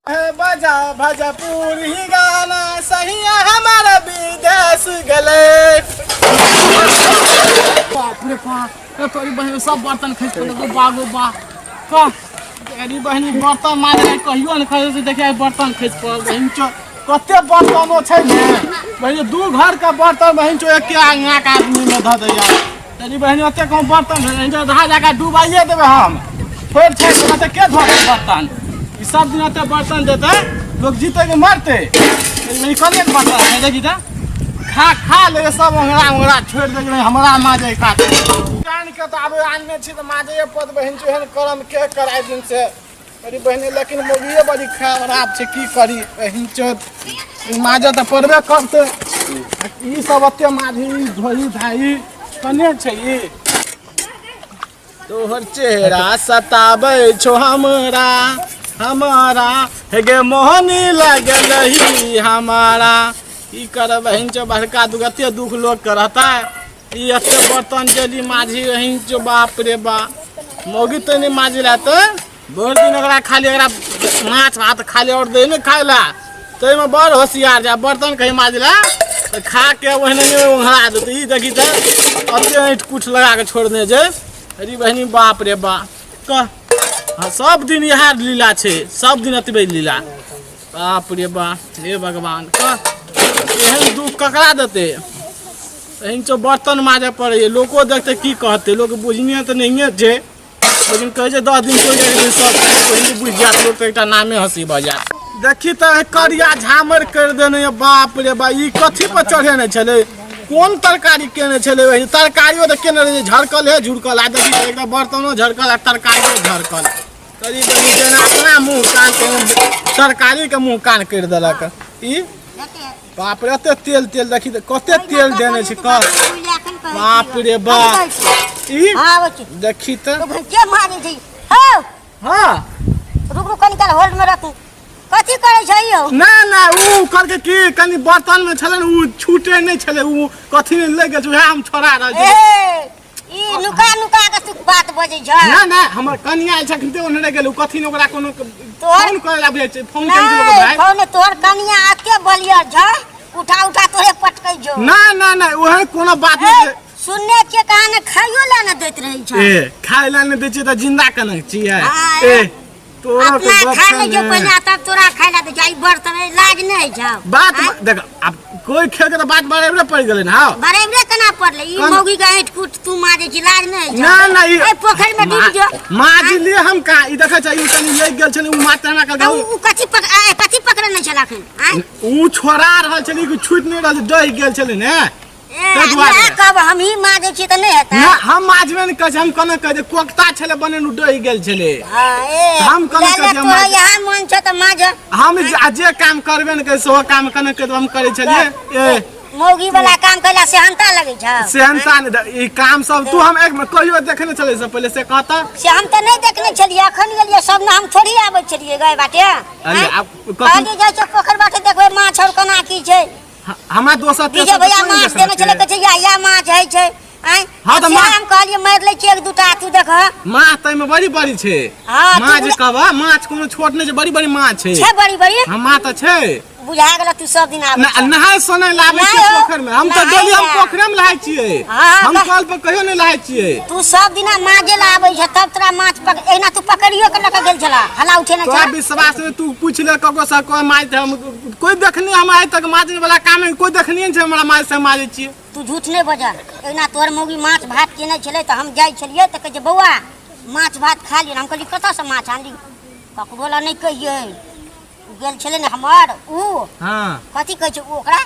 बजा भजपुरी गाना सही हमारा विदेश गले। बाप रे बाप तोरी बहन सब बर्तन खींच के बागो बा का तेरी बहनी बर्तन मारे कहियो न खरीद से देखिए बर्तन खींच पर बहन चो कते बर्तनो छै ने बहन दू घर का बर्तन बहन चो एक आंगा का आदमी में ध दे यार तेरी बहन ओते कम बर्तन है जो धा जाके डुबाइए देबे हम छोड़ छै त के धो बर्तन ई सब दिन ओते बर्तन देते लोग जीते के मरते नहीं कने बर्तन है देखी त खा ले सब अंगड़ा छोड़ दे हमरा माजे काट जान के तो आबे आनने छी तो माजे पद बहन जो है करम के कराई दिन से मेरी बहन लेकिन मोगिए बड़ी खराब छे की करी बहन चोद माजे तो पड़बे करते ई सब अत्ते माधी धोई धाई कने छै ई तोहर चेहरा सताबै छो हमरा हमारा हेगे मोहनी लगल ही हमारा ई कर बहन चो बड़का दुगते दुख लोग करता ई अत्ते बर्तन जली माझी रही चो बाप रे बा मोगी तो नहीं माझी रहते भर दिन एकरा खाली एकरा माछ भात खाली और दे न खाइला तो में बड़ होशियार जा बर्तन कहीं माझला तो खा के वहने में उंघरा दे ई देखी त अत्ते ईट कुछ लगा के छोड़ने जे अरे बहनी बाप रे बा क सब दिन यहाँ लीला छे सब दिन अतबे लीला बाप रे बा हे भगवान क एहन दुख ककरा देते एहन चो बर्तन माजे पड़े लोगो देखते की कहते लोग बुझने तो नहीं है लेकिन कहे 10 दिन कोई सब बुझ जात लोग तो एक नामे हंसी बजात देखी तो करिया झामर कर देने बाप रे बा ई कथी पर चढ़े नहीं चले कौन तरकारी केने चले वही तरकारियो तो केने रहे झड़कल है झुड़कल आ देखी एकदम बर्तनो झड़कल आ तरकारियो झड़कल करीब जेना अपना मुंह कान के तरकारी के मुंह कान कर देलक ई बाप रे तेल तेल देखी कते तेल देने छी क बाप रे बाप ई देखी त के मारे छी हां हां रुक रुक निकाल होल्ड में रखू कथी करे छै यौ ना ना ऊ करके की कनी बर्तन में छले ऊ छूटे नहीं छले ऊ कथी में ले गेल हम छोड़ा रह जे ई नुका नुका के तू बात बजै छ ना ना हमर कनिया आइल छथिन ते ओने गेल कथी ने ओकरा कोनो फोन करे ला बुझै छै फोन केन के भाई फोन तोर कनिया आके बलिया छ उठा उठा तोरे पटकै जो ना ना ना ओहे कोनो बात नहीं सुनने के कहां खाइयो ला न दैत रही छ ए खाइ ला न दै छै त जिंदा कने छियै ए तोरा के खा ले जो पहले तब तोरा खाइला दे जाई बर्तन लाज नहीं छ बात देख अब कोई खेल के तो बात बरेबरे पड़ गेलै ना बरेबरे कना पड़ले ई मौगी का ऐठ कूट तू माजे छी लाज नहीं छ ना ना ए पोखर में डूब जो माज लिए हम का ई देखै छै ई तनी ले गेल छै उ मारते हमरा कल उ कथी पकड़े नहीं छला खन उ छोड़ा रहल छली कि छूट नहीं रहल डहि गेल छले ने कब हम ही माजे छी त नहीं हेता ना हम माजबे न कह हम कने कह दे कोकता छले बने नु डहि गेल छले हम कने कह हम यहां मन छ त माज हम जे काम करबे न कह सो काम कने कह हम करे छलिए ए मौगी वाला काम कैला से हंता लगे छ से हंता ई काम सब तू हम एक में कहियो देखने चले से पहले से कहता से हम त नहीं देखने छलिए अखन गेलिए सब ना हम थोड़ी आबै छलिए गए बाटे अरे अब आगे जाय छ पोखर बाटे देखबै माछ और कना की छै हमरा दोस्त डीजे भैया माछ देने चले कहे या माछ है छै आई हां त हम कहलिए मार ले छी एक दूटा तू देख माछ तै में बड़ी बड़ी छै माछ कहबा माछ कोनो छोट नहीं छै बड़ी बड़ी माछ छै बड़ी बड़ी हम माछ त छै बुझा गेल तू सब दिन आबै नहाय सोने लाबै छी पोखर में हम त डेली हम पोखरे में नहाय छियै हम कल पर कहियो नहीं नहाय छियै तू सब दिन माजे लाबै छ तब तोरा माछ एना तू पकड़ियो के लक गेल छला हला उठे न तोरा विश्वास में तू पूछ ले कको से कोई माछ हम कोई देखनी हम आइ तक माछे वाला काम में कोई देखनी नहीं छै हमरा माछ से मारे छियै तू झूठ नहीं बजा एना तोर मौगी माछ भात केने छले त हम जाय छलिए त कहे बौआ माछ भात खा ली हम कहली कत से माछ आनली ककरो ला नहीं कहिए गेल छले ने हमर ऊ हां कथी कहै छै ओकरा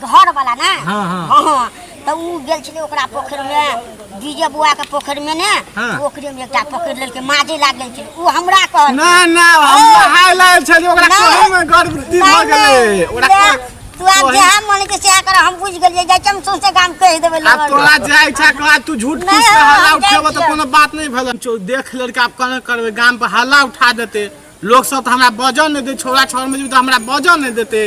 घर वाला ना हां हां त ऊ गेल छले ओकरा पोखर में डीजे बुआ के पोखर में ने ओकरे में एकटा पकड़ लेल के माजे लाग गेल छै ऊ हमरा कह ना ना हम नहाय लायल छली ओकरा कहे में गर्भवती भ गेलै ओकरा तू आज जे हम मन के से कर हम बुझ गेलिए जाय हम सोचे काम कह देबे लोग तोरा जाय छ कह तू झूठ पूछ के हल्ला उठाबो त कोनो बात नहीं भेल देख लड़का आप कने करबे गांव पे हल्ला उठा देते लोग सब हमरा बजन नहीं दे छोरा छोर में तो हमरा बजन नहीं देते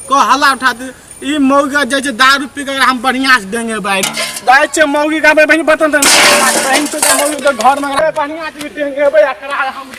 को हल्ला उठा दे ई मौगी जे छै दारू पी के हम बढ़िया से देंगे भाई जाय छै मौगी का बहन बतन बहन तो मौगी तो घर में बढ़िया से देंगे भाई एकरा हम